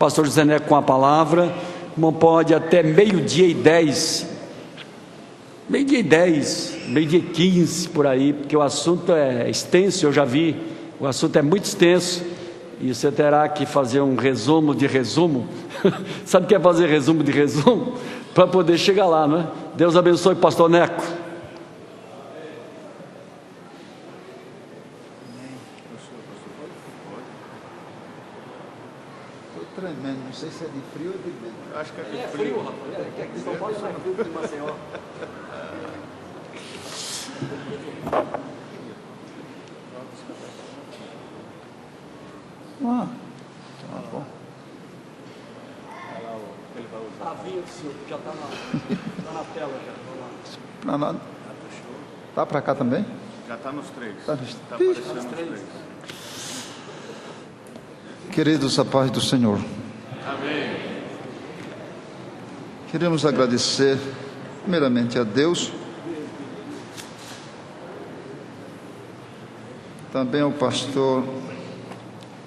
pastor José Neco com a palavra. Não pode até meio-dia e 10, meio-dia e 10, meio-dia e 15 por aí, porque o assunto é extenso, eu já vi, o assunto é muito extenso e você terá que fazer um resumo de resumo. Sabe o que é fazer resumo de resumo? Para poder chegar lá, não é? Deus abençoe o pastor Neco. Estou tremendo, não sei se é de frio ou de vento. Acho que é É frio, rapaz. É que São Paulo é mais frio que Maceió. Tá bom. A vinha do senhor, já está na tela. Pra lá. Tá para cá também? Já está nos três. Tá. Está aparecendo nos três. Queridos, a paz do Senhor. Amém. Queremos agradecer primeiramente a Deus, também ao pastor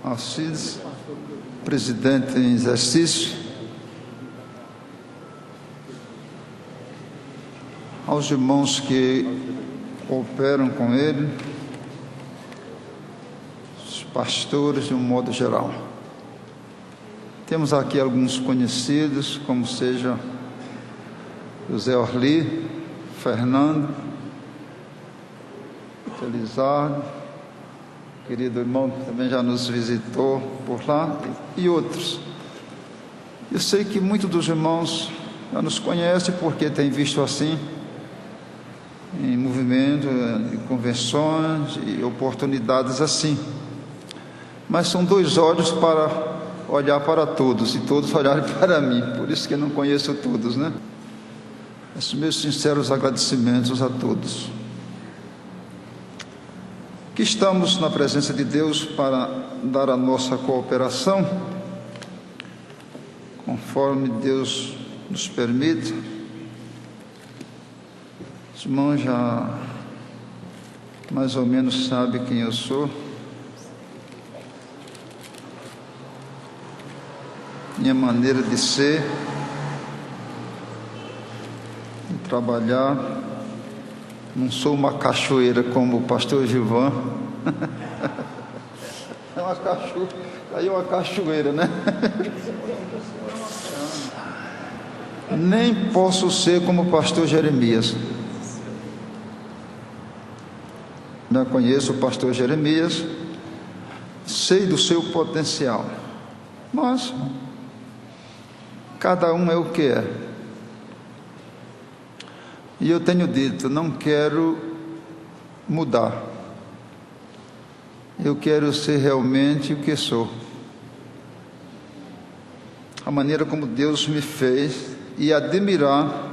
Alcides, presidente em exercício, aos irmãos que cooperam com ele, os pastores de um modo geral. Temos aqui alguns conhecidos, como seja José Orli, Fernando, Felizardo, querido irmão que também já nos visitou por lá, e outros. Eu sei que muitos dos irmãos já nos conhecem porque têm visto assim, em movimento, em convenções e oportunidades assim. Mas são dois olhos para olhar para todos e todos olharem para mim, por isso que eu não conheço todos, né? Os meus sinceros agradecimentos a todos. Que estamos na presença de Deus para dar a nossa cooperação, conforme Deus nos permite. Os irmãos já mais ou menos sabem quem eu sou. Minha maneira de ser, de trabalhar. Não sou uma cachoeira como o pastor Gilvan. É uma cachoeira, aí é uma cachoeira, né? Nem posso ser como o pastor Jeremias. Já conheço o pastor Jeremias, sei do seu potencial, mas cada um é o que é. E eu tenho dito, não quero mudar. Eu quero ser realmente o que sou. A maneira como Deus me fez e admirar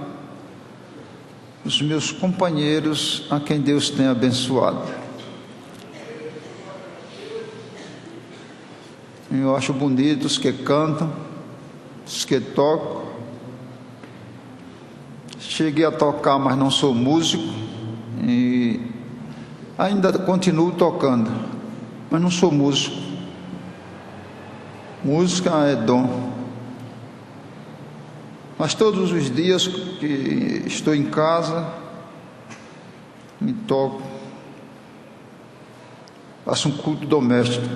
os meus companheiros a quem Deus tem abençoado. Eu acho bonito os que cantam, os que tocam. Cheguei a tocar, mas não sou músico e ainda continuo tocando, mas não sou músico. Música é dom. Mas todos os dias que estou em casa, me toco, faço um culto doméstico.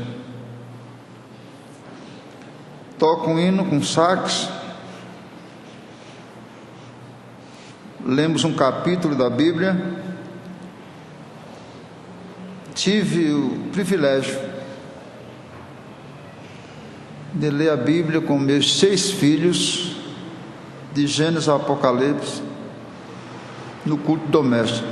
Toco um hino com sax, lemos um capítulo da Bíblia. Tive o privilégio de ler a Bíblia com meus 6 filhos, de Gênesis ao Apocalipse, no culto doméstico.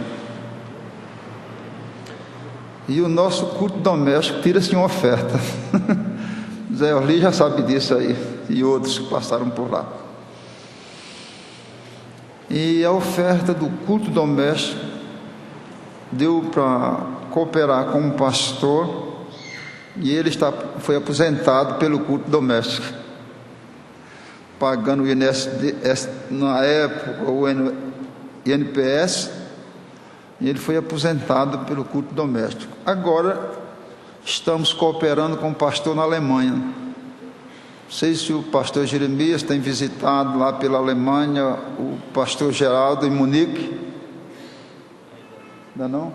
E o nosso culto doméstico tira-se uma oferta. Zé Orli já sabe disso aí, e outros que passaram por lá. E a oferta do culto doméstico deu para cooperar com um pastor, e ele foi aposentado pelo culto doméstico, pagando o INSS na época, o INPS, e ele foi aposentado pelo culto doméstico. Agora estamos cooperando com um pastor na Alemanha, Não sei se o pastor Jeremias tem visitado lá pela Alemanha o pastor Geraldo em Munique. Ainda não?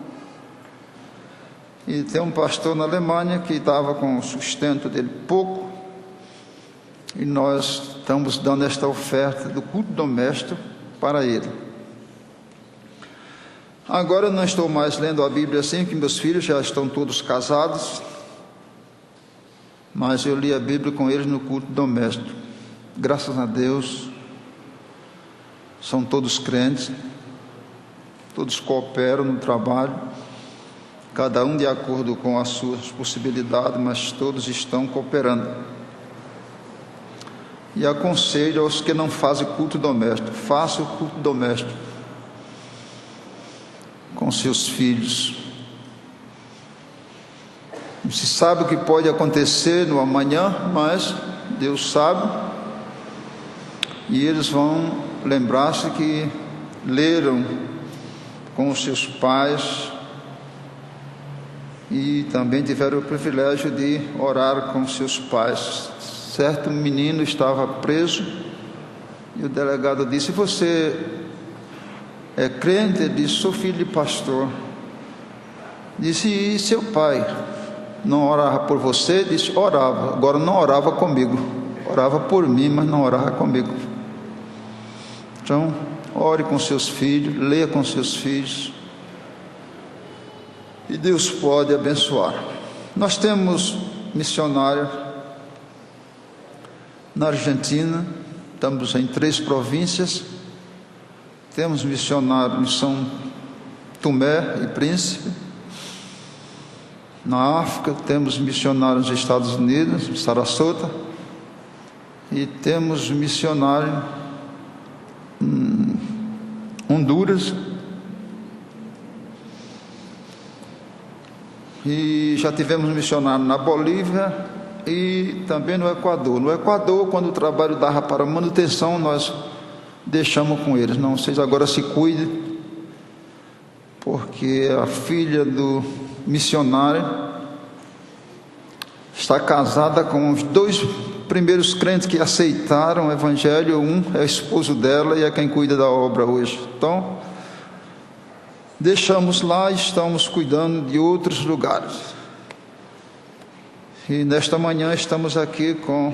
E tem um pastor na Alemanha que estava com o sustento dele pouco, e nós estamos dando esta oferta do culto doméstico para ele. Agora eu não estou mais lendo a Bíblia assim, que meus filhos já estão todos casados, mas eu li a Bíblia com eles no culto doméstico. Graças a Deus, são todos crentes, todos cooperam no trabalho, cada um de acordo com as suas possibilidades, mas todos estão cooperando. E aconselho aos que não fazem culto doméstico: faça o culto doméstico com seus filhos. Não se sabe o que pode acontecer no amanhã, mas Deus sabe, e eles vão lembrar-se que leram com os seus pais e também tiveram o privilégio de orar com seus pais. Certo menino estava preso e o delegado disse: você é crente? Ele disse: sou filho de pastor. Disse: e seu pai não orava por você? Disse: orava, agora não orava comigo, orava por mim, mas não orava comigo. Então, ore com seus filhos, leia com seus filhos, e Deus pode abençoar. Nós temos missionário na Argentina, estamos em 3 províncias, temos missionário em São Tomé e Príncipe. Na África temos missionários nos Estados Unidos, em Sarasota, e temos missionário em Honduras, e já tivemos missionário na Bolívia e também no Equador. No Equador, quando o trabalho dava para manutenção, nós deixamos com eles. Não, vocês agora se cuidem, porque a filha do missionário está casada com os 2 primeiros crentes que aceitaram o evangelho. Um é esposo dela e é quem cuida da obra hoje. Então, deixamos lá e estamos cuidando de outros lugares. E nesta manhã estamos aqui com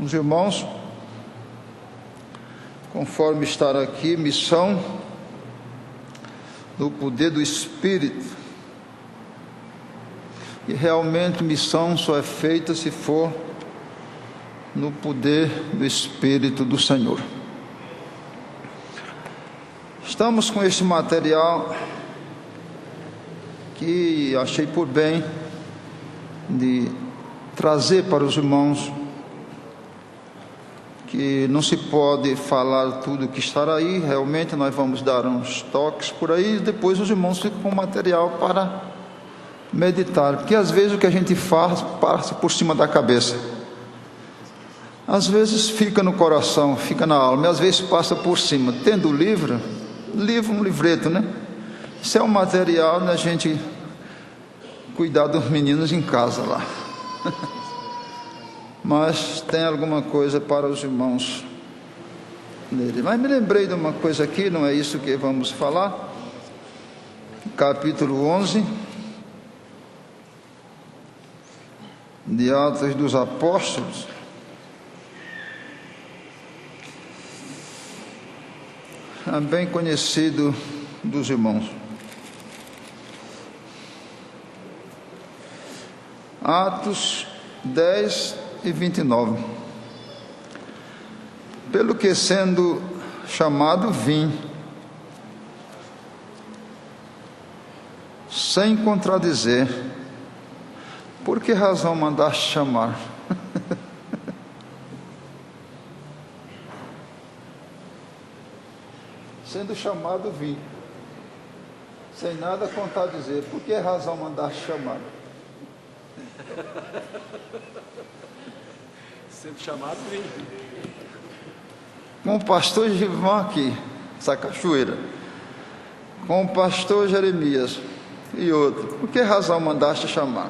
os irmãos, conforme estar aqui, missão no poder do Espírito. E realmente missão só é feita se for no poder do Espírito do Senhor. Estamos com este material que achei por bem de trazer para os irmãos, que não se pode falar tudo que está aí. Realmente nós vamos dar uns toques por aí, e depois os irmãos ficam com material para meditar, porque às vezes o que a gente faz passa por cima da cabeça, às vezes fica no coração, fica na alma, e às vezes passa por cima. Tendo o livro, um livreto, né? Isso é um material da gente cuidar dos meninos em casa lá. Mas tem alguma coisa para os irmãos nele. Mas me lembrei de uma coisa aqui, não é isso que vamos falar. Capítulo 11 de Atos dos Apóstolos. É bem conhecido dos irmãos. Atos 10 e 29. Pelo que, sendo chamado, vim, sem contradizer. Por que razão mandaste chamar? Sendo chamado, vim, sem nada contradizer. Por que razão mandaste chamar? Sendo chamado, vim. Com o pastor Gilvan aqui, essa cachoeira, com o pastor Jeremias e outro. Por que razão mandaste chamar?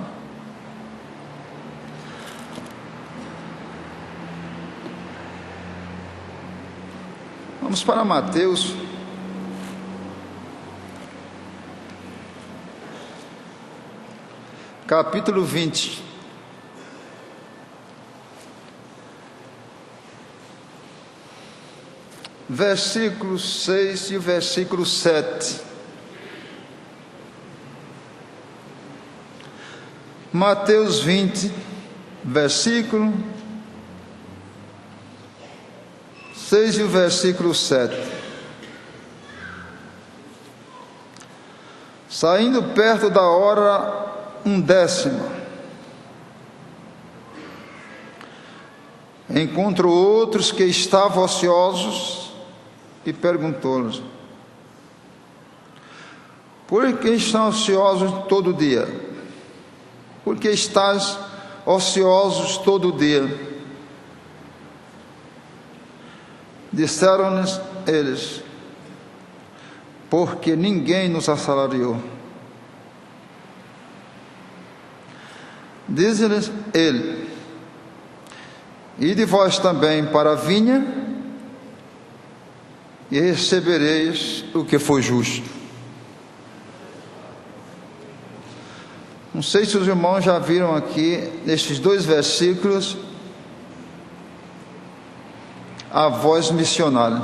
Vamos para Mateus. Capítulo 20. Versículo 6 e versículo 7. Mateus 20, versículo 6 e o versículo 7. Saindo perto da hora 10ª, encontrou outros que estavam ociosos e perguntou-lhes: por que estão ociosos todo dia? Por que estás ociosos todo dia? Disseram-lhes eles: porque ninguém nos assalariou. Diz-lhes ele: ide vós também para a vinha, e recebereis o que for justo. Não sei se os irmãos já viram aqui, nestes 2 versículos, a voz missionária.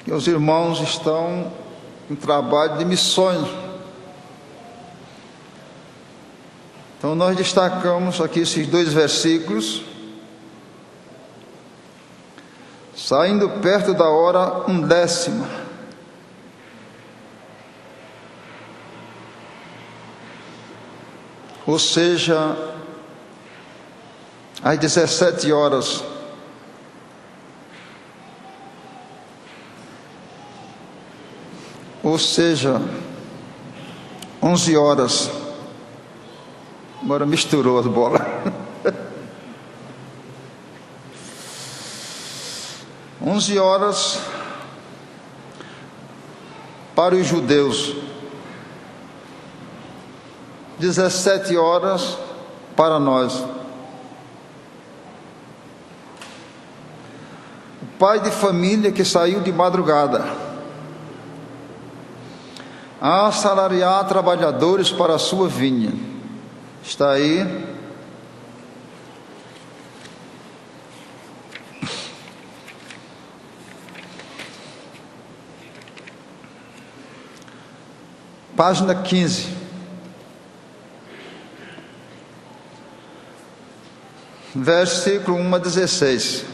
E os irmãos estão em trabalho de missões. Então nós destacamos aqui esses 2 versículos. Saindo perto da hora 10ª. Ou seja, às 17 horas. Ou seja, 11 horas. Agora misturou as bolas. 11 horas para os judeus, 17 horas para nós. O pai de família que saiu de madrugada a assalariar trabalhadores para a sua vinha, está aí. Página 15. Versículo 1 a 16.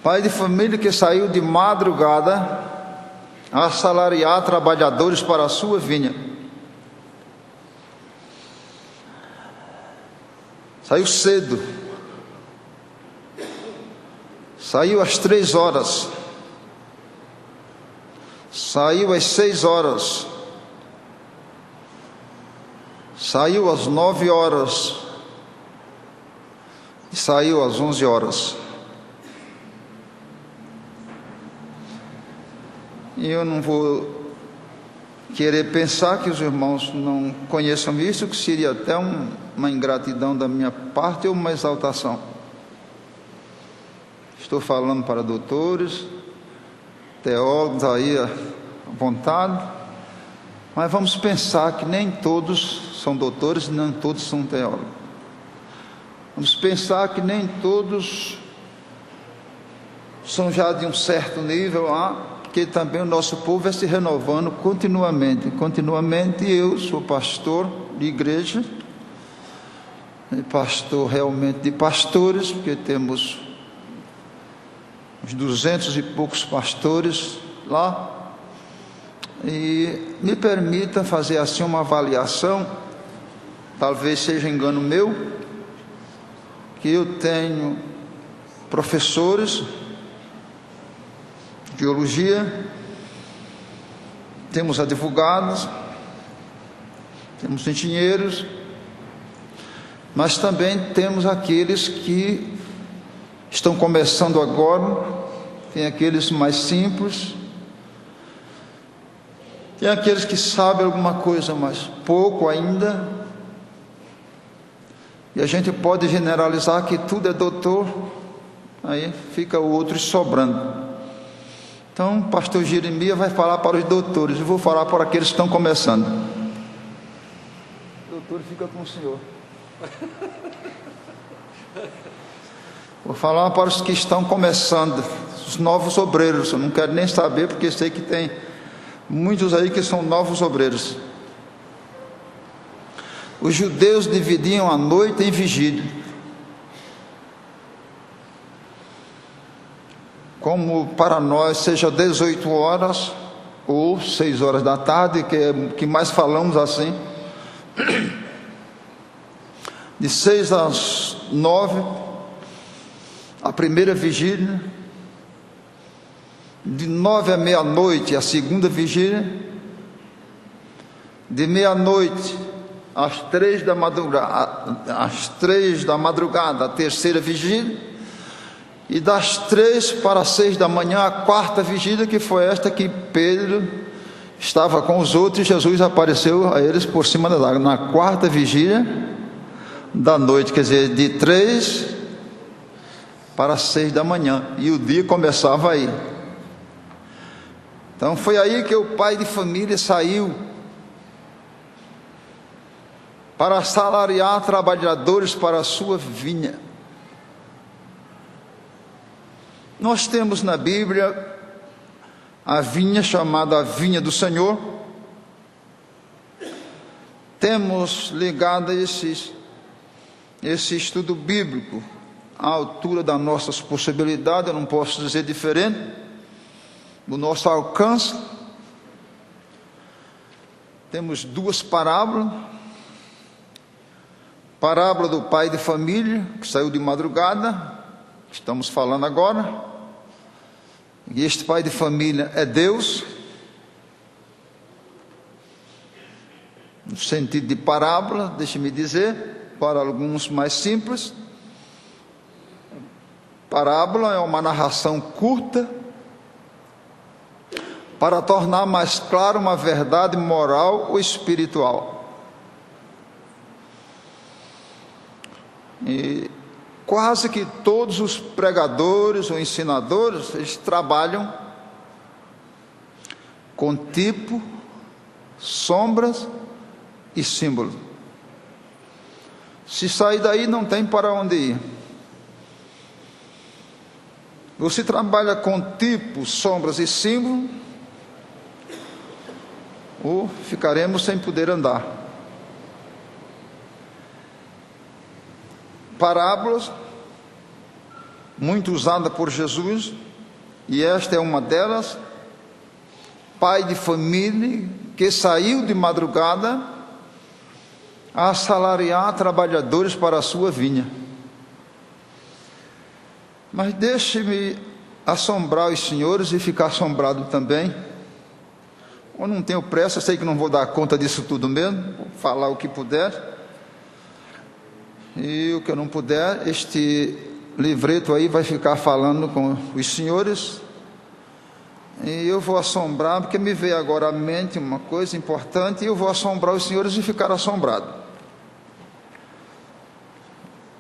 Pai de família que saiu de madrugada a assalariar trabalhadores para a sua vinha. Saiu cedo. Saiu às 3 horas. Saiu às 6 horas. Saiu às 9 horas. E saiu às 11 horas. E eu não vou querer pensar que os irmãos não conheçam isso, que seria até uma ingratidão da minha parte ou uma exaltação. Estou falando para doutores, teólogos aí à vontade, mas vamos pensar que nem todos são doutores, nem todos são teólogos. Vamos pensar que nem todos são já de um certo nível lá, porque também o nosso povo vai se renovando continuamente. Continuamente eu sou pastor de igreja, e pastor realmente de pastores, porque temos uns 200 e poucos pastores lá, e me permita fazer assim uma avaliação, talvez seja engano meu, que eu tenho professores de teologia, temos advogados, temos engenheiros, mas também temos aqueles que estão começando agora, tem aqueles mais simples, Tem aqueles que sabem alguma coisa, mas pouco ainda. E a gente pode generalizar que tudo é doutor, aí fica o outro sobrando. Então, o pastor Jeremias vai falar para os doutores, eu vou falar para aqueles que estão começando. O doutor fica com o senhor. Vou falar para os que estão começando, os novos obreiros. Eu não quero nem saber, porque sei que tem muitos aí que são novos obreiros. Os judeus dividiam a noite em vigília. Como para nós seja 18 horas ou 6 horas da tarde, que mais falamos assim. De 6 às 9, a primeira vigília. De 9 à meia-noite, a segunda vigília. De meia-noite às 3 da madrugada, a terceira vigília, e das 3 para 6 da manhã, a quarta vigília, que foi esta que Pedro estava com os outros, e Jesus apareceu a eles por cima da água, na quarta vigília da noite, quer dizer, de 3 para 6 da manhã, e o dia começava aí. Então foi aí que o pai de família saiu para assalariar trabalhadores para a sua vinha. Nós temos na Bíblia a vinha chamada a vinha do Senhor. Temos ligado esse estudo bíblico à altura das nossas possibilidades, eu não posso dizer diferente, do nosso alcance. Temos duas parábolas. Parábola do pai de família, que saiu de madrugada, que estamos falando agora. E este pai de família é Deus, no sentido de parábola, deixe-me dizer, para alguns mais simples. Parábola é uma narração curta, para tornar mais claro uma verdade moral ou espiritual. E quase que todos os pregadores ou ensinadores, eles trabalham com tipo, sombras e símbolo. Se sair daí, não tem para onde ir. Você trabalha com tipo, sombras e símbolo, ou ficaremos sem poder andar. Parábolas, muito usada por Jesus, e esta é uma delas. Pai de família que saiu de madrugada a assalariar trabalhadores para a sua vinha. Mas deixe-me assombrar os senhores e ficar assombrado também. Eu não tenho pressa, sei que não vou dar conta disso tudo mesmo, vou falar o que puder. E o que eu não puder, este livreto aí vai ficar falando com os senhores. E eu vou assombrar, porque me veio agora à mente uma coisa importante, e eu vou assombrar os senhores e ficar assombrado.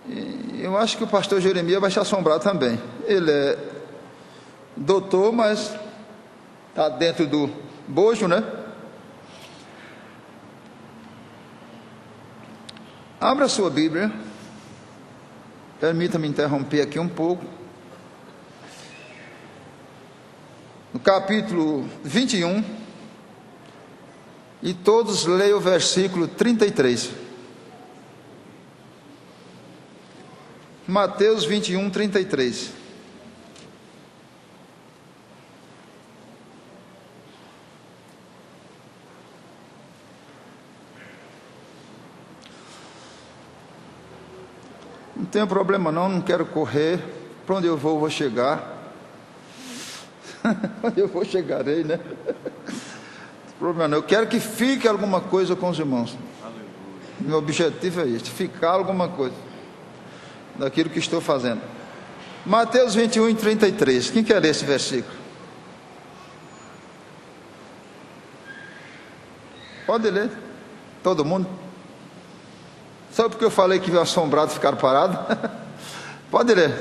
E eu acho que o pastor Jeremias vai se assombrar também. Ele é doutor, mas está dentro do bojo, né? Abra a sua Bíblia, permita-me interromper aqui um pouco, no capítulo 21, e todos leiam o versículo 33. Mateus 21, 33. Não tem problema não quero correr. Para onde eu vou chegar. Onde eu vou, chegarei, né? Não tem problema não. Eu quero que fique alguma coisa com os irmãos. Aleluia. Meu objetivo é este, ficar alguma coisa daquilo que estou fazendo. Mateus 21, 33. Quem quer ler esse versículo? Pode ler. Todo mundo. Só porque eu falei que viu assombrado ficar parado? Pode ler.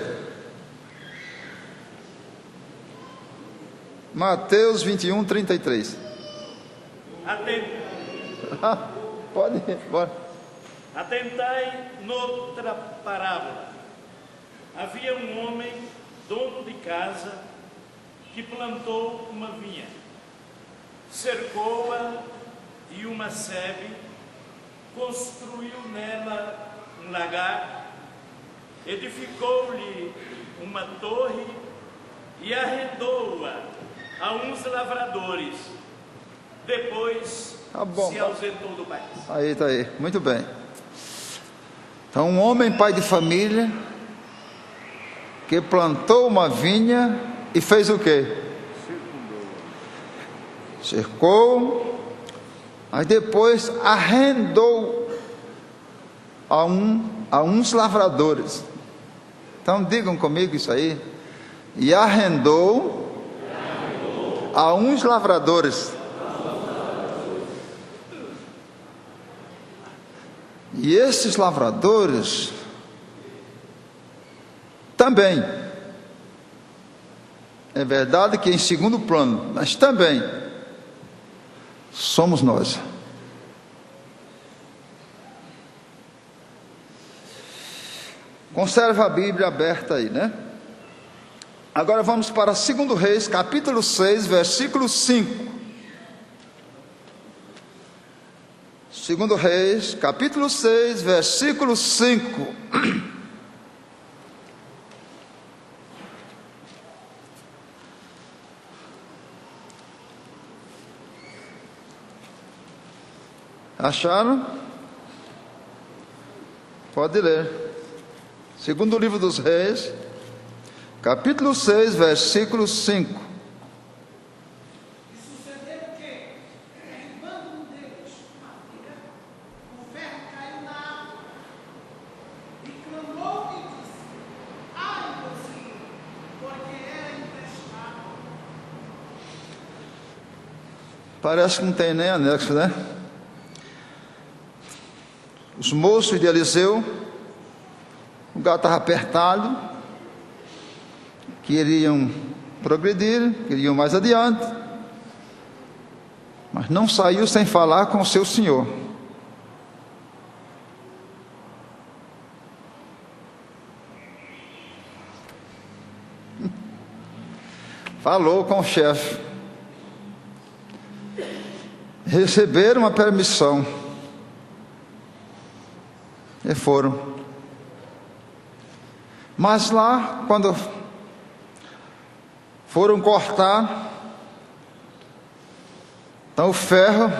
Mateus 21, 33. Pode ir, bora. Atentai noutra parábola. Havia um homem, dono de casa, que plantou uma vinha, cercou-a e uma sebe, construiu nela um lagar, edificou-lhe uma torre e arrendou-a a uns lavradores. Depois se ausentou do país. Aí, tá aí, muito bem. Então, um homem, pai de família, que plantou uma vinha e fez o quê? Cercou, aí depois arrendou a uns lavradores. Então digam comigo isso aí. E arrendou a uns lavradores. E esses lavradores também, é verdade que em segundo plano, mas também somos nós. Conserva a Bíblia aberta aí, né? Agora vamos para 2 Reis, capítulo 6, versículo 5. 2 Reis, capítulo 6, versículo 5. Acharam? Pode ler. Segundo livro dos Reis, capítulo 6, versículo 5. Parece que não tem nem anexo, né? Os moços de Eliseu, o lugar estava apertado, queriam progredir, queriam mais adiante, mas não saiu sem falar com o seu senhor. Falou com o chefe. Receberam a permissão e foram. Mas lá, quando foram cortar, então o ferro,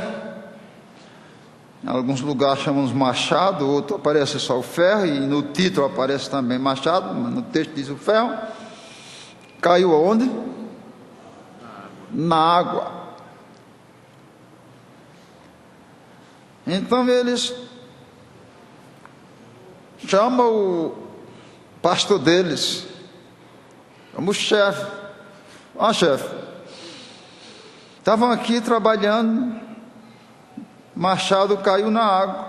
em alguns lugares chamamos machado, outro aparece só o ferro, e no título aparece também machado, mas no texto diz o ferro. Caiu aonde? Na água. Então eles chamam o pastor deles, como chefe. Ó, chefe, estavam aqui trabalhando, machado caiu na água.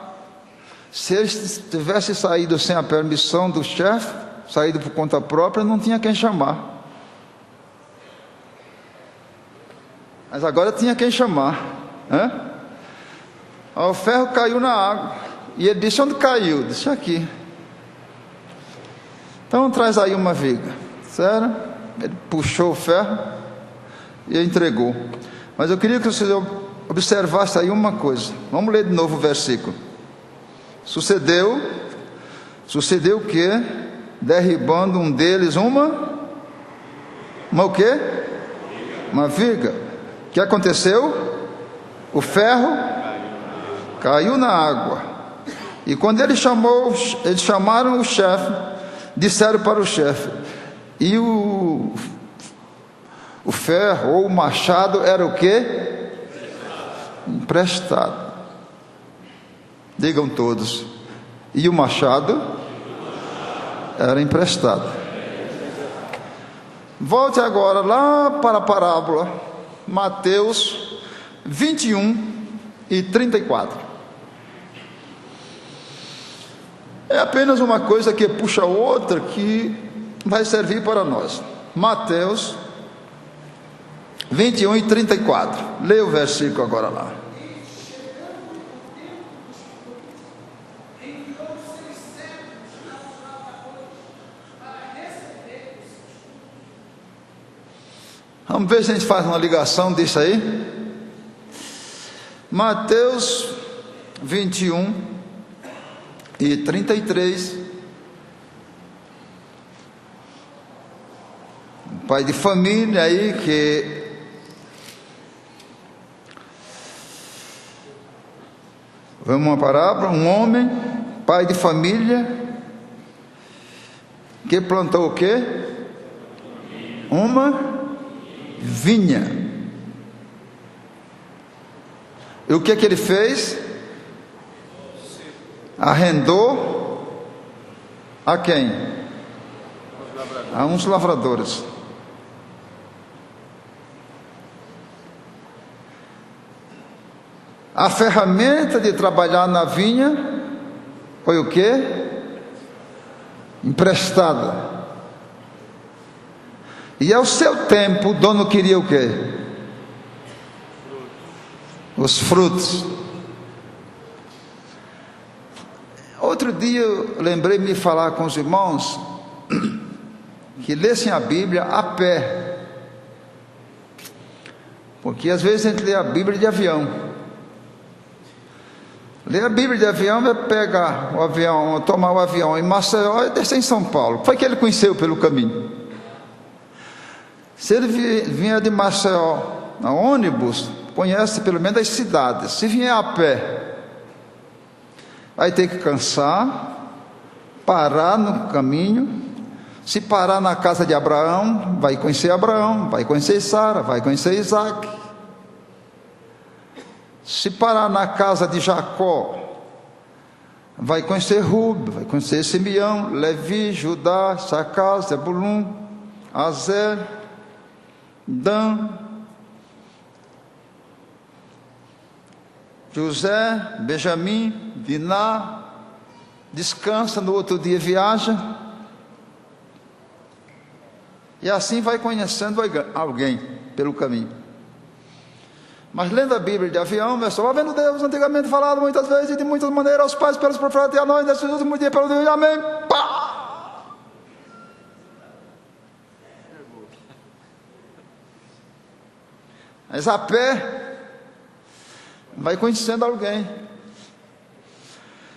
Se eles tivessem saído sem a permissão do chefe, saído por conta própria, não tinha quem chamar. Mas agora tinha quem chamar, né? O ferro caiu na água. E ele disse: onde caiu? Disse: aqui. Então traz aí uma viga. Sério? Ele puxou o ferro e entregou. Mas eu queria que vocês observassem aí uma coisa. Vamos ler de novo o versículo. Sucedeu o que? Derribando um deles uma o quê? Uma viga. O que aconteceu? O ferro caiu na água. E quando eles chamaram o chefe, disseram para o chefe, e o ferro ou o machado era o quê? Emprestado. Digam todos. E o machado era emprestado. Volte agora lá para a parábola, Mateus 21 e 34. É apenas uma coisa que puxa outra que vai servir para nós. Mateus 21 e 34. Leia o versículo agora lá. Vamos ver se a gente faz uma ligação disso aí. Mateus 21 e 33. Um pai de família aí que vamos uma parábola, um homem, pai de família, que plantou o quê? Uma vinha. E o que ele fez? Arrendou a quem? A uns lavradores. A ferramenta de trabalhar na vinha foi o quê? Emprestada. E ao seu tempo, o dono queria o quê? Os frutos. Outro dia eu lembrei-me de falar com os irmãos que lessem a Bíblia a pé. Porque às vezes a gente lê a Bíblia de avião. Ler a Bíblia de avião é pegar o avião, tomar o avião em Maceió e descer em São Paulo. Foi que ele conheceu pelo caminho. Se ele vinha de Maceió a ônibus, conhece pelo menos as cidades. Se vier a pé, vai ter que cansar, parar no caminho. Se parar na casa de Abraão, vai conhecer Abraão, vai conhecer Sara, vai conhecer Isaac. Se parar na casa de Jacó, vai conhecer Rubem, vai conhecer Simeão, Levi, Judá, Issacar, Zebulun, Azer, Dan, José, Benjamim, Diná. Descansa, no outro dia viaja. E assim vai conhecendo alguém pelo caminho. Mas lendo a Bíblia de avião, meu só vendo Deus antigamente falado muitas vezes e de muitas maneiras aos pais, pelos profetas e a nós nesses últimos dias pelo Deus, amém. Pá! Mas a pé vai conhecendo alguém.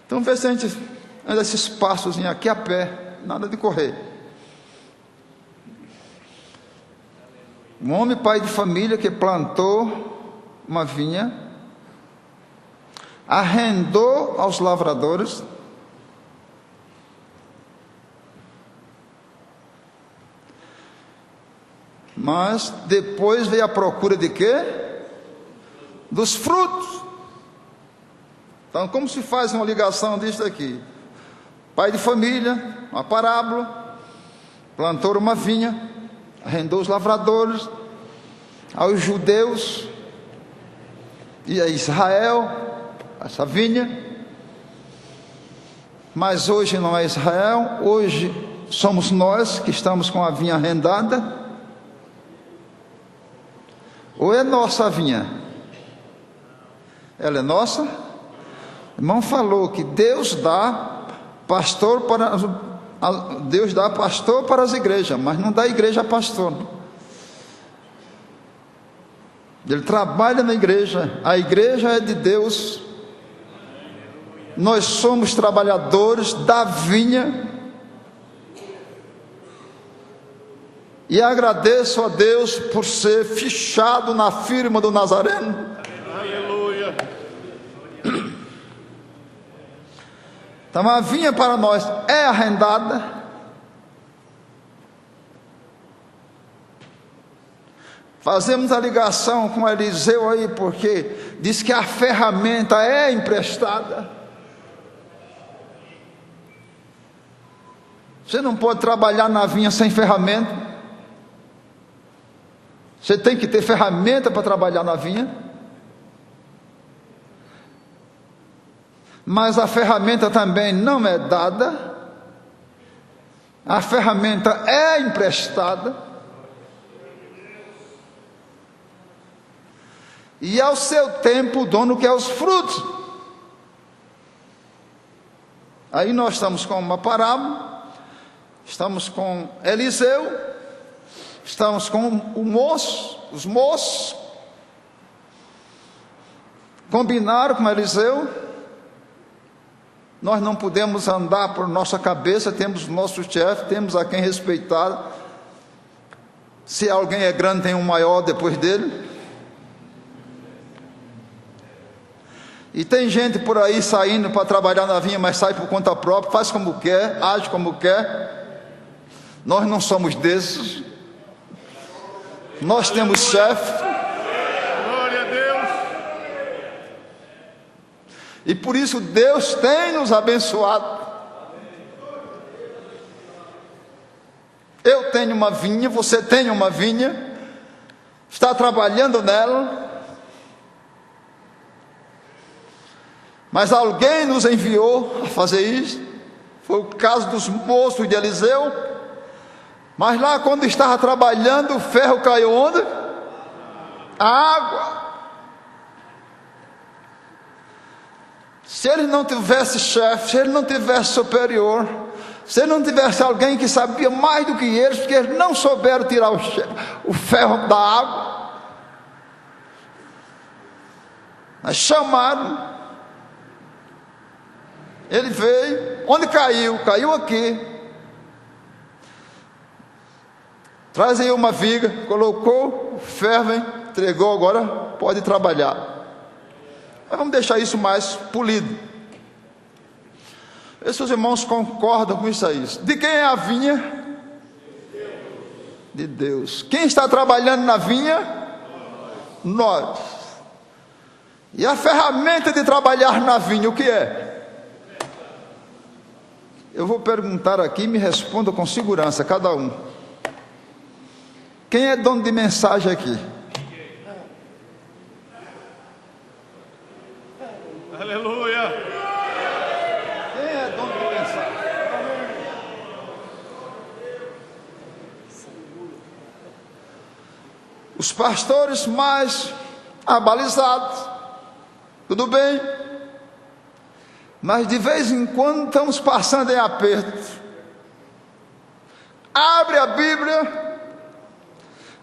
Então vê se a gente anda esses passos aqui a pé, nada de correr. Um homem pai de família que plantou uma vinha, arrendou aos lavradores, mas depois veio a procura de quê? Dos frutos. Então, como se faz uma ligação disso aqui? Pai de família, uma parábola, plantou uma vinha, arrendou os lavradores aos judeus e a Israel, essa vinha. Mas hoje não é Israel, hoje somos nós que estamos com a vinha arrendada. Ou é nossa a vinha? Ela é nossa? O irmão falou que Deus dá pastor para as igrejas, mas não dá igreja a pastor. Ele trabalha na igreja, a igreja é de Deus. Nós somos trabalhadores da vinha. E agradeço a Deus por ser fichado na firma do Nazareno. Aleluia. Então a vinha para nós é arrendada. Fazemos a ligação com Eliseu aí, porque diz que a ferramenta é emprestada. Você não pode trabalhar na vinha sem ferramenta. Você tem que ter ferramenta para trabalhar na vinha. mas a ferramenta também não é dada, a ferramenta é emprestada, e ao seu tempo o dono quer os frutos. Aí nós estamos com uma parábola, estamos com Eliseu, estamos com os moços, combinaram com Eliseu. Nós não podemos andar por nossa cabeça, temos o nosso chefe, temos a quem respeitar. Se alguém é grande, tem um maior depois dele. E tem gente por aí saindo para trabalhar na vinha, mas sai por conta própria, faz como quer, age como quer. Nós não somos desses. Nós temos chefe. Glória a Deus. E por isso Deus tem nos abençoado. Eu tenho uma vinha, você tem uma vinha, está trabalhando nela. Mas alguém nos enviou a fazer isso. Foi o caso dos moços de Eliseu. Mas lá quando estava trabalhando, o ferro caiu onde? A água. Se ele não tivesse chefe, se ele não tivesse superior, se ele não tivesse alguém que sabia mais do que eles, porque eles não souberam tirar o ferro da água, mas chamaram. Ele veio, onde caiu? Caiu aqui. Traz aí uma viga, colocou o ferro, entregou, agora pode trabalhar. Mas vamos deixar isso mais polido. Esses irmãos concordam com isso aí. De quem é a vinha? De Deus. Quem está trabalhando na vinha? Nós. E a ferramenta de trabalhar na vinha, o que é? Eu vou perguntar aqui, me responda com segurança, cada um. Quem é dono de mensagem aqui? Aleluia. Quem é dono de mensagem? Os pastores mais abalizados, tudo bem, mas de vez em quando estamos passando em aperto. Abre a Bíblia,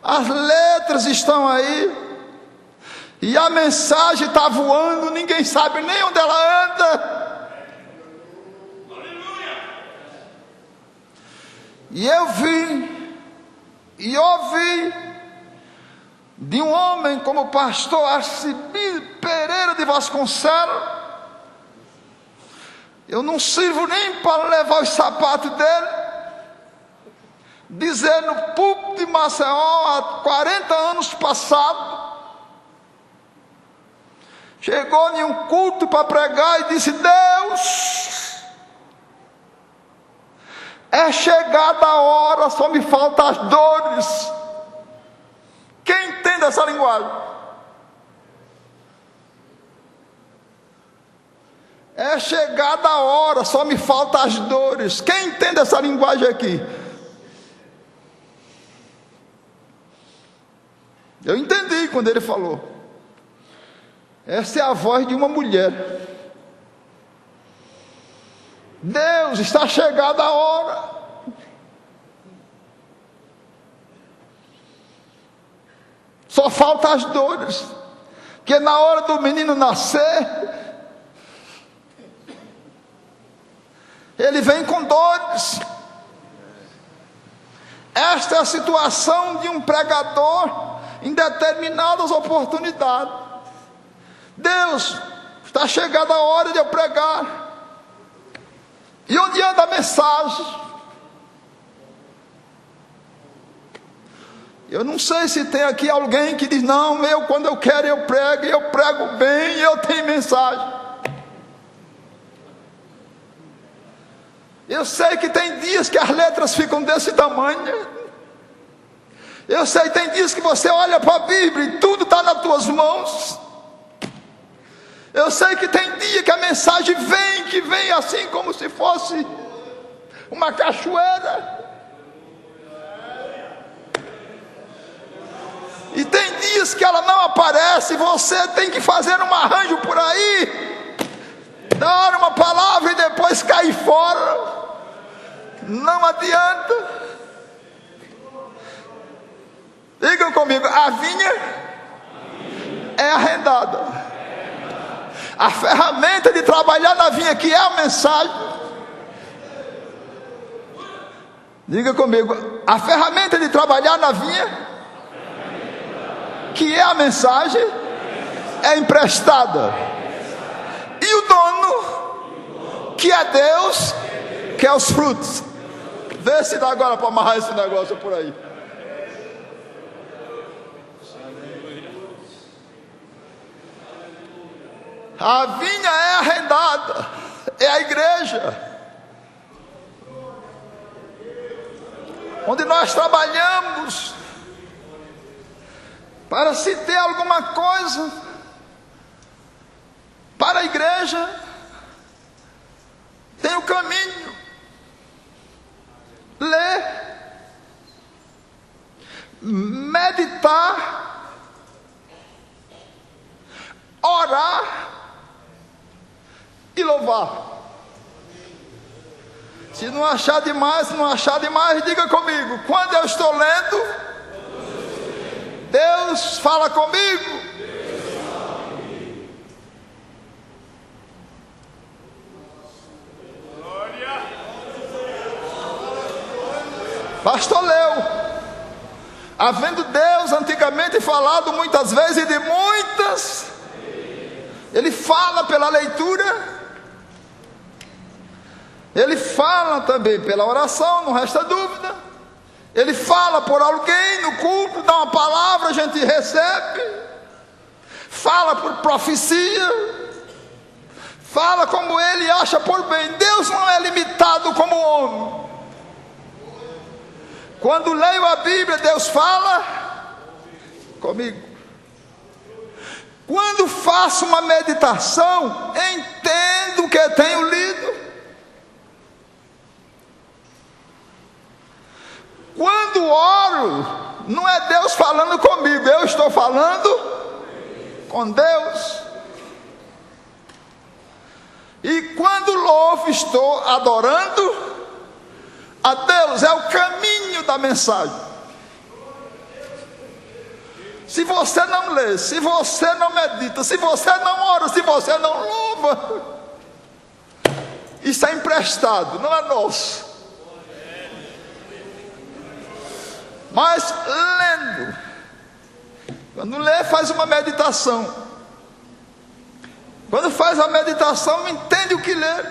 as letras estão aí, e a mensagem está voando, ninguém sabe nem onde ela anda. E eu vi e ouvi de um homem como o pastor Arcibir Pereira de Vasconcelos. Eu não sirvo nem para levar os sapatos dele. Dizer no púlpito de Maceió, há 40 anos passados, chegou em um culto para pregar e disse: Deus, é chegada a hora, só me faltam as dores. Quem entende essa linguagem? É chegada a hora, só me faltam as dores. Quem entende essa linguagem aqui? Eu entendi quando ele falou. Essa é a voz de uma mulher. Deus, está chegada a hora. Só faltam as dores. Porque na hora do menino nascer, ele vem com dores. Esta é a situação de um pregador em determinadas oportunidades. Deus, está chegada a hora de eu pregar. E onde anda a mensagem? Eu não sei se tem aqui alguém que diz: não, quando eu quero eu prego bem, eu tenho mensagem. Eu sei que tem dias que as letras ficam desse tamanho. Eu sei que tem dias que você olha para a Bíblia e tudo está nas tuas mãos. Eu sei que tem dia que a mensagem vem, que vem assim como se fosse uma cachoeira. E tem dias que ela não aparece, você tem que fazer um arranjo por aí, dar uma palavra e depois cair fora. Não adianta. Digam comigo, a vinha é arrendada. A ferramenta de trabalhar na vinha, que é a mensagem. Diga comigo, a ferramenta de trabalhar na vinha, que é a mensagem, é emprestada. E o dono, que é Deus, que é os frutos. Vê se dá agora para amarrar esse negócio por aí. A vinha é arrendada, é a igreja, onde nós trabalhamos para se ter alguma coisa para a igreja. Tem o caminho: ler, meditar, orar e louvar. Se não achar demais, diga comigo: quando eu estou lendo, Deus fala comigo. Pastor Leu, havendo Deus antigamente falado muitas vezes e de muitas, Ele fala pela leitura, Ele fala também pela oração, não resta dúvida. Ele fala por alguém no culto, dá uma palavra, a gente recebe. Fala por profecia, fala como Ele acha por bem. Deus não é limitado como o homem. Quando leio a Bíblia, Deus fala comigo. Quando faço uma meditação, entendo o que tenho lido. Quando oro, não é Deus falando comigo, eu estou falando com Deus. E quando louvo, estou adorando a Deus. É o caminho da mensagem. Se você não lê, se você não medita, se você não ora, se você não louva, isso é emprestado, não é nosso. Mas lendo, quando lê, faz uma meditação. Quando faz a meditação, entende o que lê.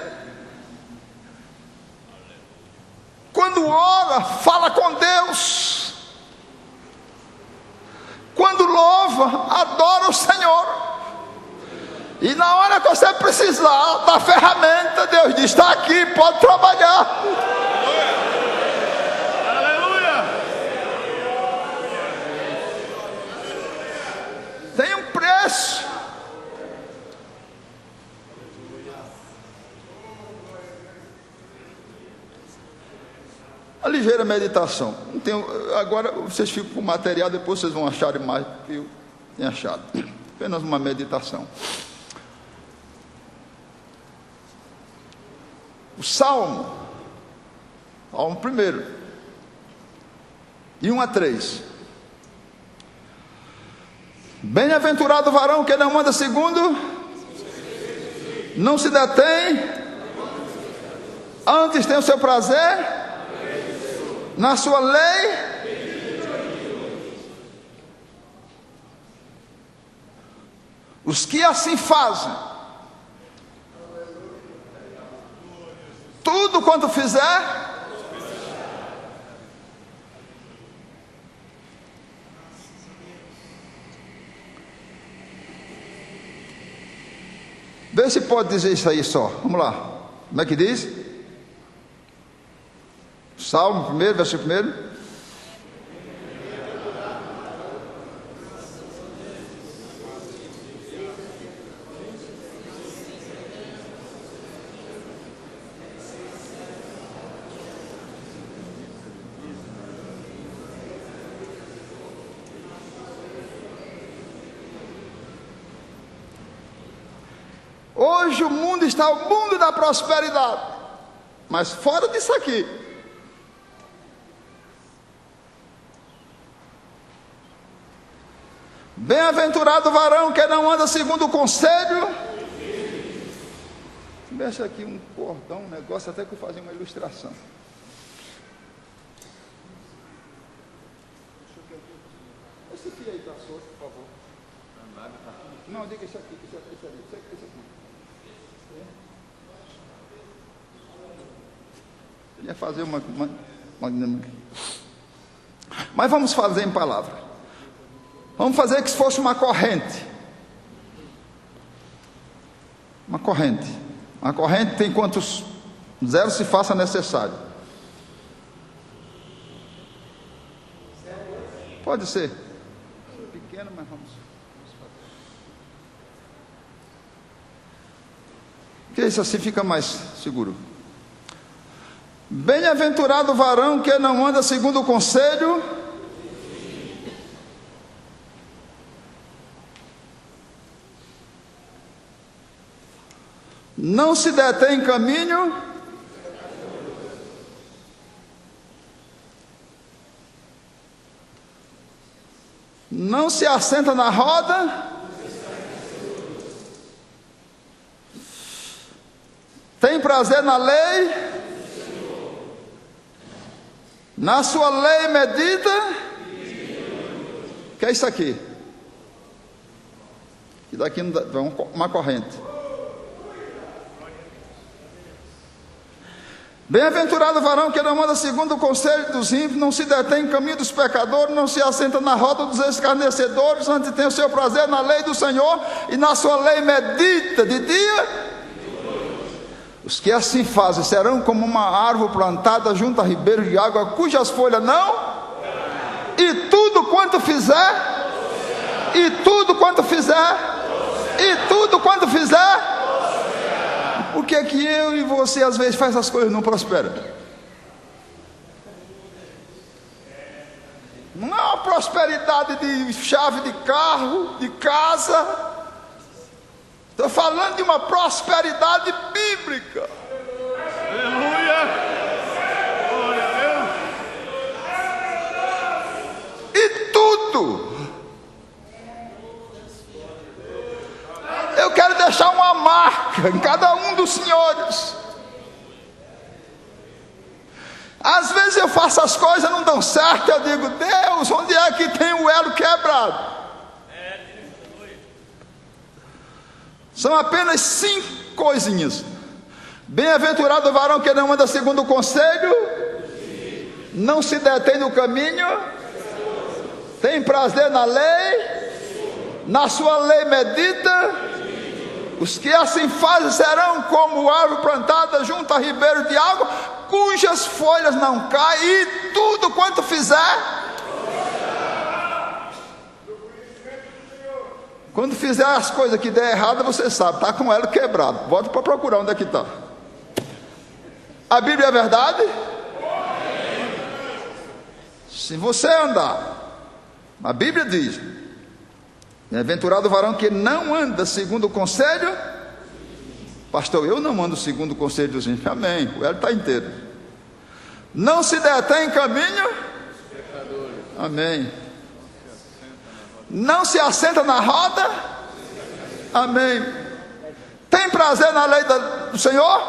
Quando ora, fala com Deus. Quando louva, adora o Senhor. E na hora que você precisar da ferramenta, Deus diz: está aqui, pode trabalhar. Tem um preço. A ligeira meditação. Não tem, agora vocês ficam com o material, depois vocês vão achar mais do que eu tenho achado. Apenas uma meditação. O Salmo 1, de 1-3. Bem-aventurado o varão que não anda segundo, não se detém, antes tem o seu prazer na sua lei. Os que assim fazem, tudo quanto fizer, vê se pode dizer isso aí só. Vamos lá. Como é que diz? Salmo 1, versículo 1. hoje o mundo está o mundo da prosperidade. Mas fora disso aqui, bem-aventurado o varão que não anda segundo o conselho. Mexe aqui um cordão, um negócio, até que eu fazia uma ilustração. Esse fio aí está solto, por favor. Não, diga isso aqui, isso aqui. Eu ia fazer uma dinâmica. Mas vamos fazer em palavra. Vamos fazer que se fosse uma corrente. Uma corrente. Uma corrente tem quantos zeros se faça necessário? Pode ser. Pequeno, mas vamos fazer. Porque isso assim fica mais seguro. Bem-aventurado o varão que não anda segundo o conselho, não se detém em caminho, não se assenta na roda, tem prazer na lei, na sua lei medita. Que é isso aqui? E daqui uma corrente. Bem-aventurado o varão que não anda segundo o conselho dos ímpios, não se detém em caminho dos pecadores, não se assenta na roda dos escarnecedores, antes tem o seu prazer na lei do Senhor, e na sua lei medita de dia. Os que assim fazem serão como uma árvore plantada junto a ribeiro de água, cujas folhas não, e tudo quanto fizer, por que que eu e você às vezes faz as coisas e não prosperam? Não é uma prosperidade de chave de carro, de casa. Estou falando de uma prosperidade bíblica. Aleluia! Glória a Deus! E tudo. Eu quero deixar uma marca em cada um dos senhores. Às vezes eu faço as coisas e não dão certo. Eu digo, Deus, onde é que tem o elo quebrado? São apenas 5 coisinhas. Bem-aventurado o varão que não anda segundo o conselho, não se detém no caminho, tem prazer na lei, na sua lei medita. Os que assim fazem serão como árvore plantada junto a ribeiro de água, cujas folhas não caem, e tudo quanto fizer. Quando fizer as coisas que der errado, você sabe, está com ela quebrado. Volta para procurar onde é que está. A Bíblia é verdade? Se você andar, a Bíblia diz: bem-aventurado o varão que não anda segundo o conselho. Pastor, eu não ando segundo o conselho dos ímpios. Amém, o elo está inteiro. Não se detém em caminho. Amém. Não se assenta na roda. Amém. Tem prazer na lei do Senhor?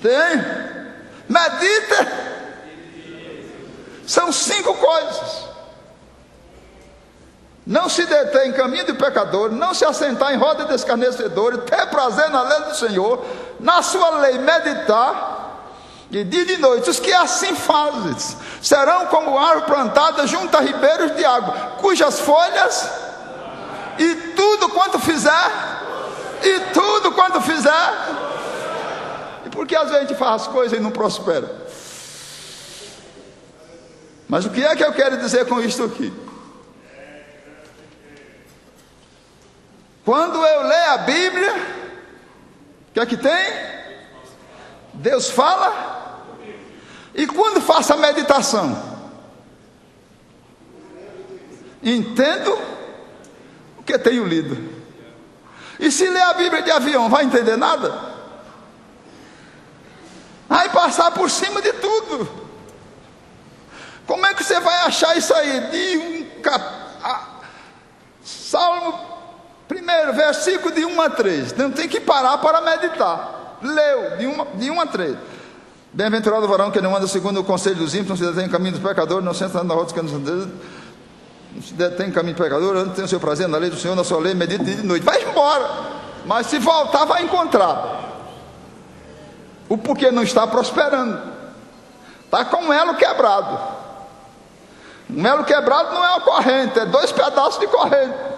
Tem. Medita. São 5 coisas. Não se detém em caminho de pecadores, não se assentar em roda de escarnecedores, ter prazer na lei do Senhor, na sua lei meditar, de dia e de noite. Os que assim fazem serão como árvore plantada junto a ribeiros de água, cujas folhas, e tudo quanto fizer, e por que às vezes a gente faz as coisas e não prospera? Mas o que é que eu quero dizer com isto aqui? Quando eu leio a Bíblia, o que é que tem? Deus fala. E quando faço a meditação, entendo porque tenho lido. E se ler a Bíblia de avião, vai entender nada? Vai passar por cima de tudo. Como é que você vai achar isso aí? Salmo 1, versículo de 1 a 3. Não tem que parar para meditar. Leu, de 1 a 3. Bem-aventurado o varão que não anda segundo o conselho dos ímpios, não se detém em caminho dos pecadores, não senta na roda não se detém em caminho do pecador, anda tem o seu prazer na lei do Senhor, na sua lei, medita dia e de noite. Vai embora, mas se voltar vai encontrar o porquê não está prosperando. Está com um elo quebrado. Um elo quebrado não é uma corrente, é 2 pedaços de corrente.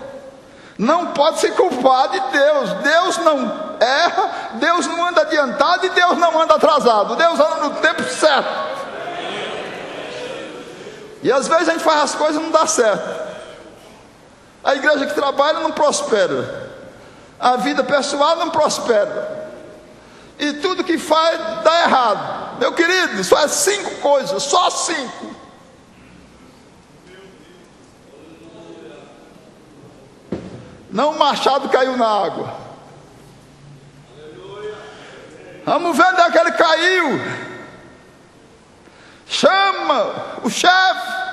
Não pode se culpar de Deus. Deus não erra, Deus não anda adiantado e Deus não anda atrasado. Deus anda no tempo certo. E às vezes a gente faz as coisas e não dá certo. A igreja que trabalha não prospera. A vida pessoal não prospera. E tudo que faz dá errado. Meu querido, só é 5 coisas, só 5. Não, o machado caiu na água. Vamos ver onde é que ele caiu. Chama o chefe.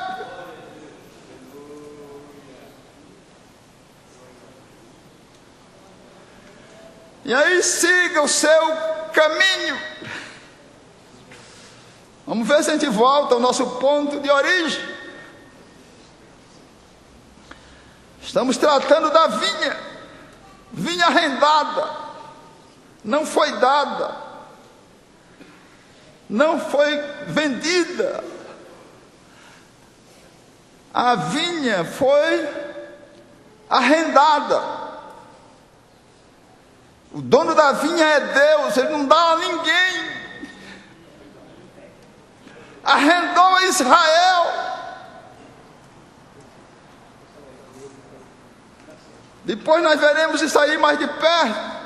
E aí siga o seu caminho. Vamos ver se a gente volta ao nosso ponto de origem. Estamos tratando da vinha. Vinha arrendada. Não foi dada. Não foi vendida. A vinha foi arrendada. O dono da vinha é Deus, ele não dá a ninguém. Arrendou a Israel. Depois nós veremos isso aí mais de perto.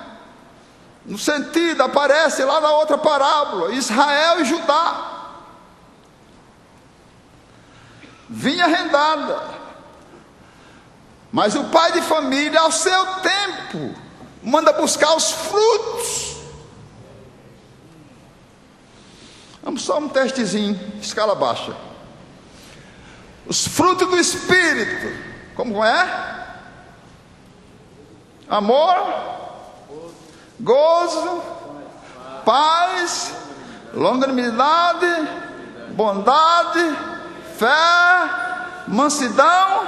No sentido, aparece lá na outra parábola, Israel e Judá. Vinha arrendada. Mas o pai de família, ao seu tempo, manda buscar os frutos. Vamos só um testezinho, escala baixa. Os frutos do Espírito. Como é? Amor, gozo, paz, longanimidade, bondade, fé, mansidão.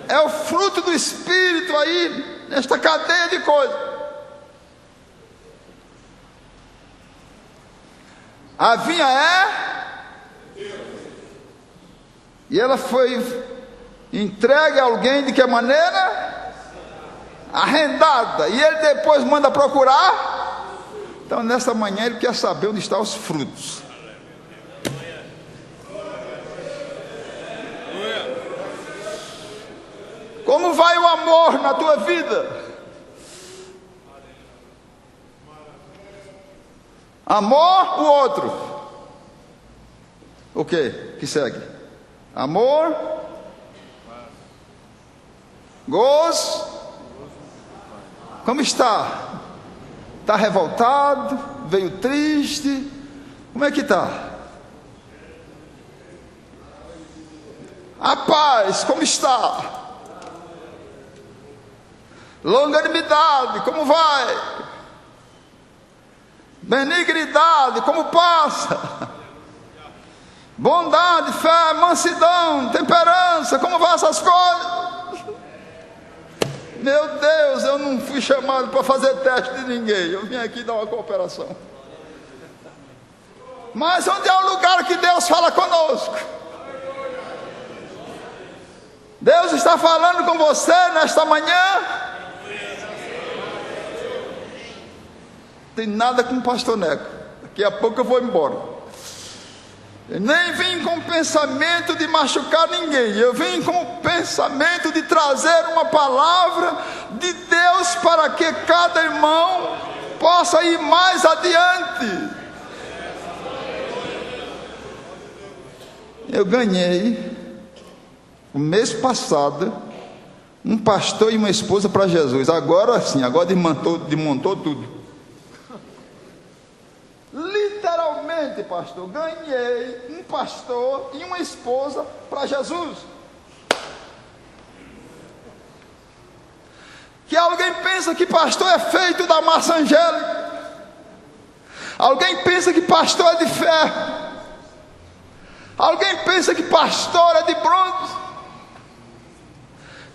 É o fruto do Espírito aí, nesta cadeia de coisas. A vinha é, e ela foi entregue a alguém de que maneira? Arrendada. E ele depois manda procurar. Então nessa manhã ele quer saber onde estão os frutos. Como vai o amor na tua vida? Amor, o outro. O que segue? Amor, gozo. Como está? Está revoltado? Veio triste? Como é que está? A paz, como está? Longanimidade, como vai? Benignidade, como passa? Bondade, fé, mansidão, temperança, como vai essas coisas? Meu Deus, eu não fui chamado para fazer teste de ninguém. Eu vim aqui dar uma cooperação. Mas onde é o lugar que Deus fala conosco? Deus está falando com você nesta manhã. Tem nada com o pastor Neco. Daqui a pouco eu vou embora. Eu nem vim com o pensamento de machucar ninguém. Eu vim com o pensamento de trazer uma palavra de Deus para que cada irmão possa ir mais adiante. Eu ganhei o mês passado Um pastor e uma esposa para Jesus. Agora sim, agora desmontou tudo. Literalmente, pastor, ganhei um pastor e uma esposa para Jesus. Que alguém pensa que pastor é feito da massa angélica. Alguém pensa que pastor é de ferro. Alguém pensa que pastor é de bronze.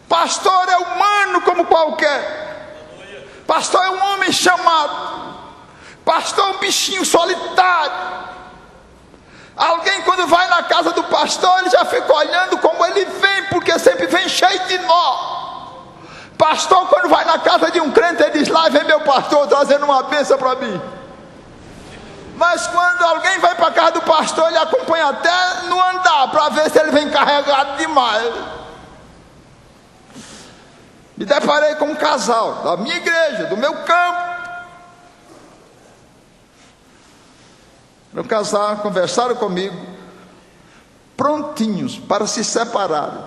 Pastor é humano como qualquer. Pastor é um homem chamado. Pastor é um bichinho solitário. Alguém, quando vai na casa do pastor, ele já fica olhando como ele vem, porque sempre vem cheio de nó. Pastor, quando vai na casa de um crente, ele diz: lá vem meu pastor trazendo uma bênção para mim. Mas quando alguém vai para a casa do pastor, ele acompanha até no andar, para ver se ele vem carregado demais. Me deparei com um casal da minha igreja, do meu campo. Era um casal, conversaram comigo, prontinhos para se separarem.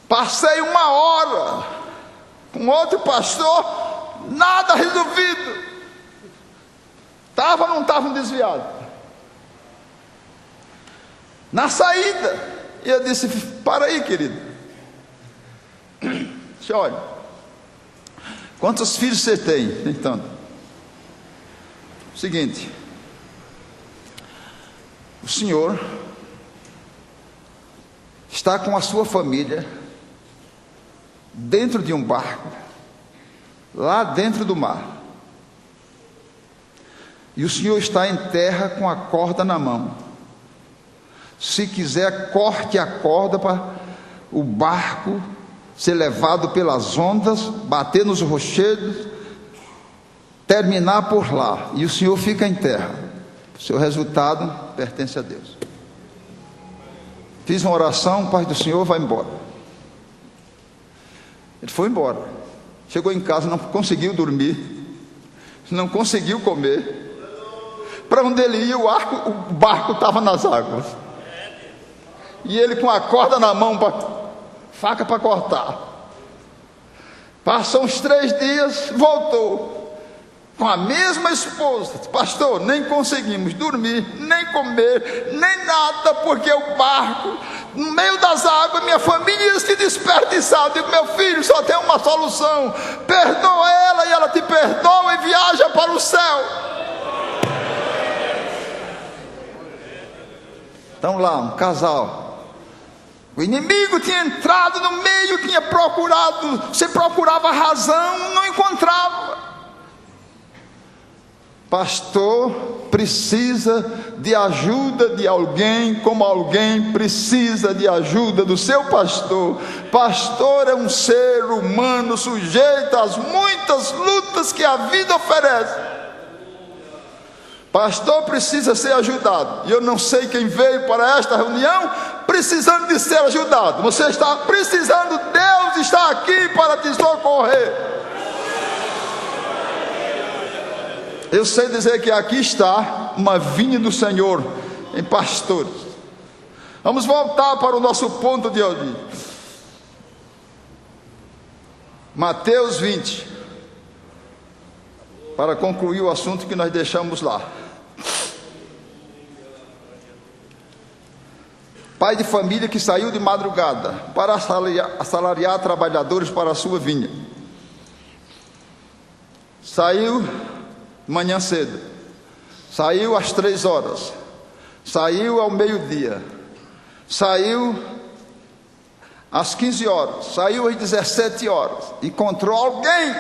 Passei 1 hora com outro pastor, nada resolvido. Estava ou não estavam desviados? Na saída, eu disse: para aí, querido. Olha, quantos filhos você tem? Então, seguinte, o senhor está com a sua família dentro de um barco, lá dentro do mar, e o senhor está em terra com a corda na mão. Se quiser, corte a corda para o barco ser levado pelas ondas, bater nos rochedos, terminar por lá, e o senhor fica em terra. O seu resultado pertence a Deus. Fiz uma oração, Pai do Senhor, vai embora. Ele foi embora. Chegou em casa, não conseguiu dormir, não conseguiu comer. Para onde ele ia, o barco estava nas águas. E ele com a corda na mão, faca para cortar. Passou uns 3 dias, voltou com a mesma esposa. Pastor, nem conseguimos dormir, nem comer, nem nada, porque o barco, no meio das águas, minha família ia se desperdiçar. Eu digo: meu filho, só tem uma solução: perdoa ela e ela te perdoa e viaja para o céu. Então lá, um casal. O inimigo tinha entrado no meio, tinha procurado, você procurava razão, não encontrava. Pastor precisa de ajuda de alguém, como alguém precisa de ajuda do seu pastor. Pastor é um ser humano sujeito às muitas lutas que a vida oferece. Pastor precisa ser ajudado. E eu não sei quem veio para esta reunião precisando de ser ajudado. Você está precisando, Deus está aqui para te socorrer. Eu sei dizer que aqui está uma vinha do Senhor em pastores. Vamos voltar para o nosso ponto de hoje. Mateus 20. Para concluir o assunto que nós deixamos lá. Pai de família que saiu de madrugada para assalariar trabalhadores para a sua vinha. Saiu manhã cedo, saiu às 3 horas, saiu ao meio-dia, saiu às 15 horas, saiu às 17 horas, encontrou alguém.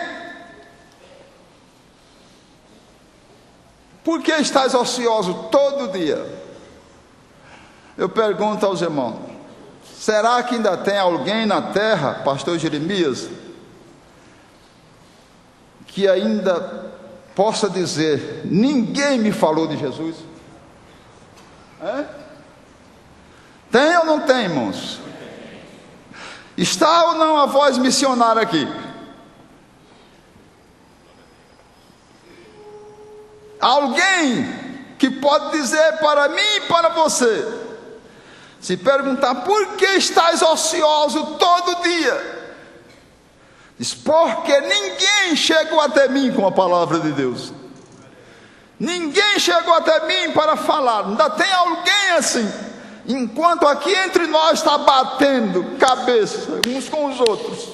Por que estás ocioso todo dia? Eu pergunto aos irmãos: será que ainda tem alguém na terra, pastor Jeremias, que ainda possa dizer: ninguém me falou de Jesus? Tem ou não tem, irmãos? Está ou não a voz missionária aqui? Alguém que pode dizer para mim e para você: Se perguntar: por que estás ocioso todo dia? Diz: porque ninguém chegou até mim com a palavra de Deus. Ninguém chegou até mim para falar. Ainda tem alguém assim. Enquanto aqui entre nós está batendo cabeça uns com os outros,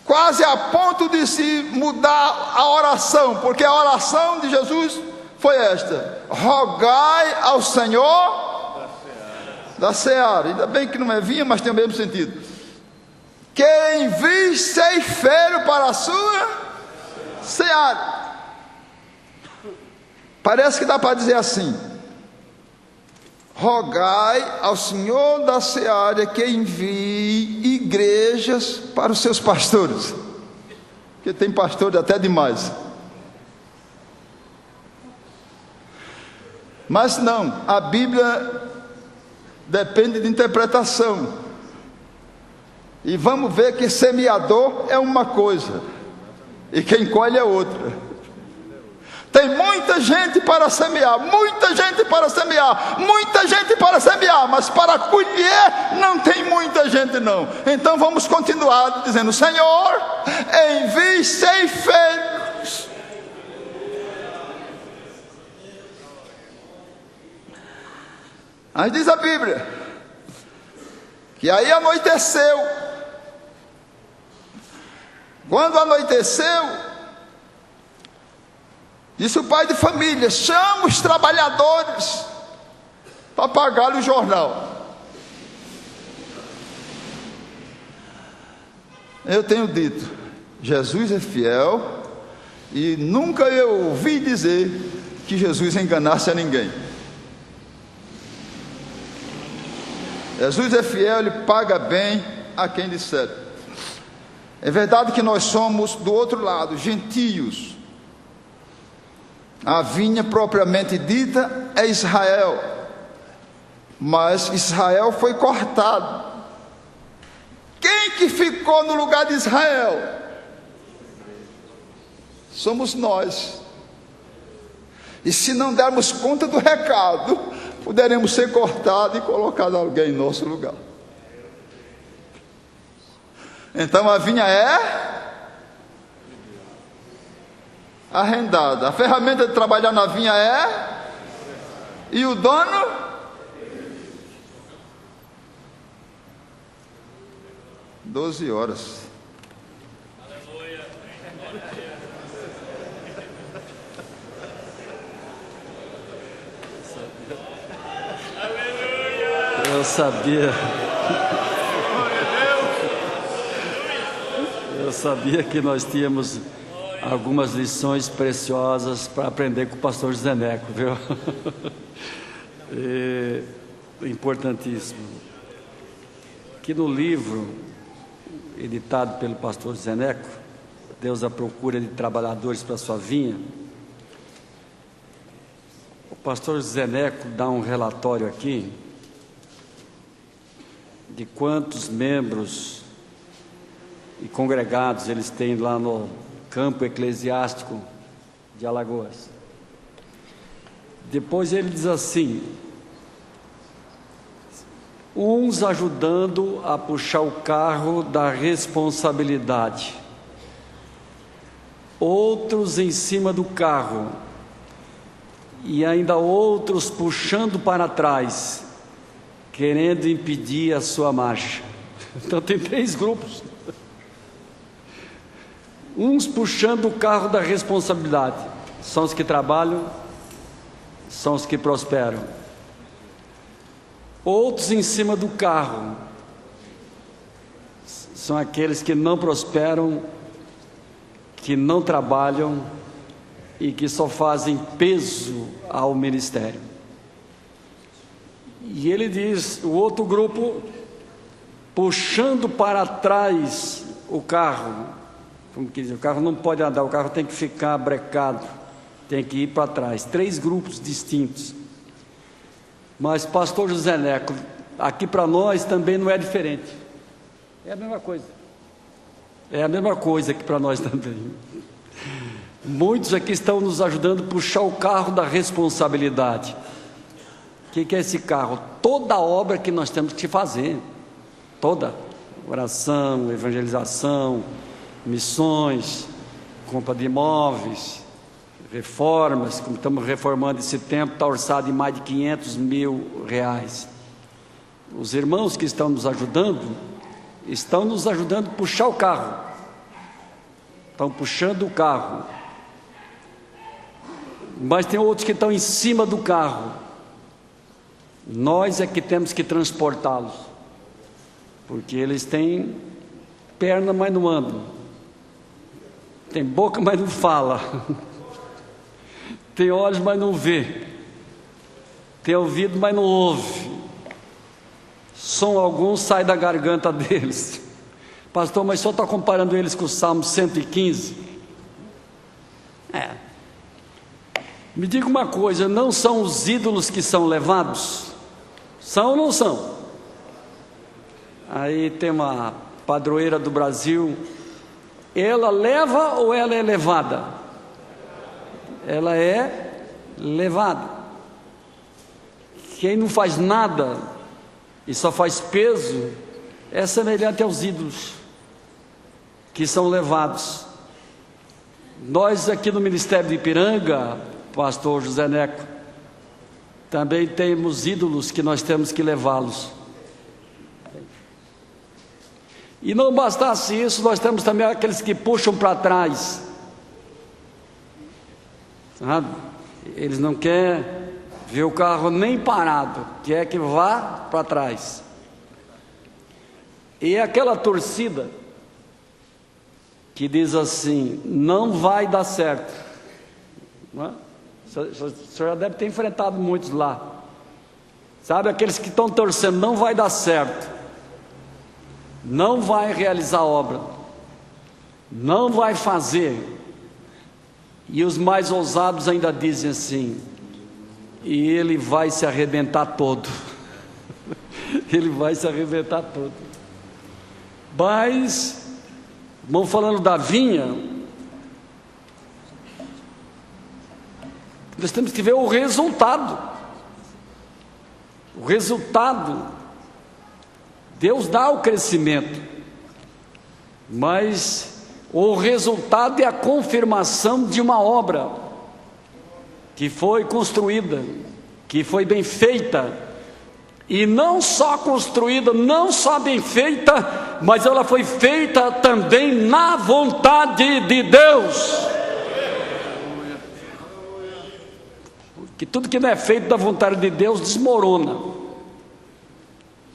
quase a ponto de se mudar a oração, porque a oração de Jesus foi esta: rogai ao Senhor da seara. Ainda bem que não é vinha, mas tem o mesmo sentido. Que envie ceifeiro para a sua seara. Parece que dá para dizer assim: rogai ao Senhor da seara que envie igrejas para os seus pastores, porque tem pastor até demais. Mas não, a Bíblia depende de interpretação, e vamos ver que semeador é uma coisa e quem colhe é outra. Tem muita gente para semear, muita gente para semear, muita gente para semear, mas para colher não tem muita gente não. Então vamos continuar dizendo: Senhor, envie ceifeiros. Aí diz a Bíblia que aí anoiteceu. Quando anoiteceu, disse o pai de família: chama os trabalhadores para pagar o jornal. Eu tenho dito, Jesus é fiel, e nunca eu ouvi dizer que Jesus enganasse a ninguém. Jesus é fiel, ele paga bem a quem disser. É verdade que nós somos do outro lado, gentios. A vinha propriamente dita é Israel, mas Israel foi cortado. Quem que ficou no lugar de Israel? Somos nós. E se não dermos conta do recado, poderemos ser cortados e colocar alguém em nosso lugar. Então a vinha é arrendada. A ferramenta de trabalhar na vinha é, e o dono, doze horas. Eu sabia. Eu sabia que nós tínhamos algumas lições preciosas para aprender com o pastor José Neco, viu? Importantíssimo. Que no livro editado pelo pastor José Neco, Deus à procura de trabalhadores para a sua vinha, o pastor José Neco dá um relatório aqui de quantos membros e congregados eles têm lá no campo eclesiástico de Alagoas. Depois ele diz assim: uns ajudando a puxar o carro da responsabilidade, outros em cima do carro, e ainda outros puxando para trás, querendo impedir a sua marcha. Então tem 3 grupos. Uns puxando o carro da responsabilidade, são os que trabalham, são os que prosperam. Outros em cima do carro, são aqueles que não prosperam, que não trabalham e que só fazem peso ao ministério. E ele diz, o outro grupo, puxando para trás o carro, como que diz, o carro não pode andar, o carro tem que ficar brecado, tem que ir para trás. 3 grupos distintos. Mas pastor José Neco, aqui para nós também não é diferente. É a mesma coisa. É a mesma coisa aqui para nós também. Muitos aqui estão nos ajudando a puxar o carro da responsabilidade. O que é esse carro? Toda a obra que nós temos que fazer, toda, oração, evangelização, missões, compra de imóveis, reformas, como estamos reformando esse templo, está orçado em mais de R$500 mil. Os irmãos que estão nos ajudando a puxar o carro, estão puxando o carro, mas tem outros que estão em cima do carro. Nós é que temos que transportá-los, porque eles têm perna, mas não andam, tem boca, mas não fala, tem olhos, mas não vê, tem ouvido, mas não ouve, som algum sai da garganta deles. Pastor, mas só está comparando eles com o Salmo 115? Me diga uma coisa, não são os ídolos que são levados? São ou não são? Aí tem uma padroeira do Brasil, ela leva ou ela é levada? Ela é levada. Quem não faz nada e só faz peso é semelhante aos ídolos que são levados. Nós aqui no Ministério de Ipiranga, pastor José Neco, também temos ídolos que nós temos que levá-los. E não bastasse isso, nós temos também aqueles que puxam para trás, sabe? Eles não querem ver o carro nem parado, quer que vá para trás. E aquela torcida que diz assim, não vai dar certo, não é? O senhor já deve ter enfrentado muitos lá, sabe, aqueles que estão torcendo, não vai dar certo, não vai realizar a obra, não vai fazer, e os mais ousados ainda dizem assim, e ele vai se arrebentar todo, ele vai se arrebentar todo. Mas, vamos falando da vinha, nós temos que ver o resultado. O resultado, Deus dá o crescimento, mas o resultado é a confirmação de uma obra que foi construída, que foi bem feita, e não só construída, não só bem feita, mas ela foi feita também na vontade de Deus. Que tudo que não é feito da vontade de Deus desmorona.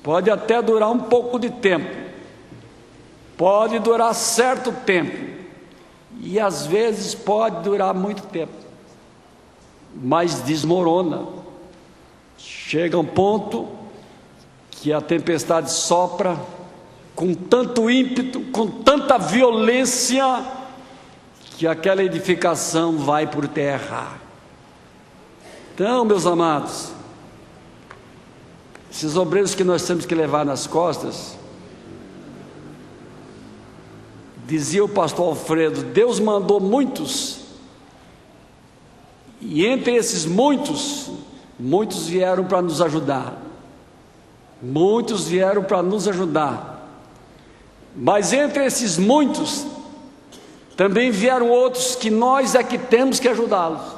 Pode até durar um pouco de tempo, pode durar certo tempo, e às vezes pode durar muito tempo, mas desmorona. Chega um ponto que a tempestade sopra com tanto ímpeto, com tanta violência, que aquela edificação vai por terra. Então, meus amados, esses obreiros que nós temos que levar nas costas, dizia o pastor Alfredo, Deus mandou muitos, e entre esses muitos vieram para nos ajudar, muitos vieram para nos ajudar, mas entre esses muitos, também vieram outros que nós é que temos que ajudá-los.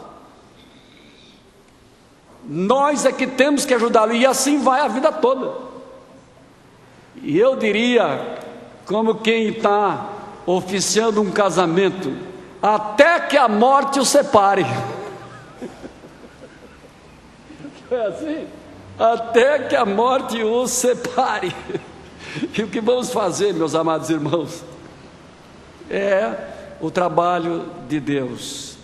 Nós é que temos que ajudá-lo, e assim vai a vida toda. E eu diria, como quem está oficiando um casamento, até que a morte o separe. É assim? Até que a morte o separe. E o que vamos fazer, meus amados irmãos? É o trabalho de Deus.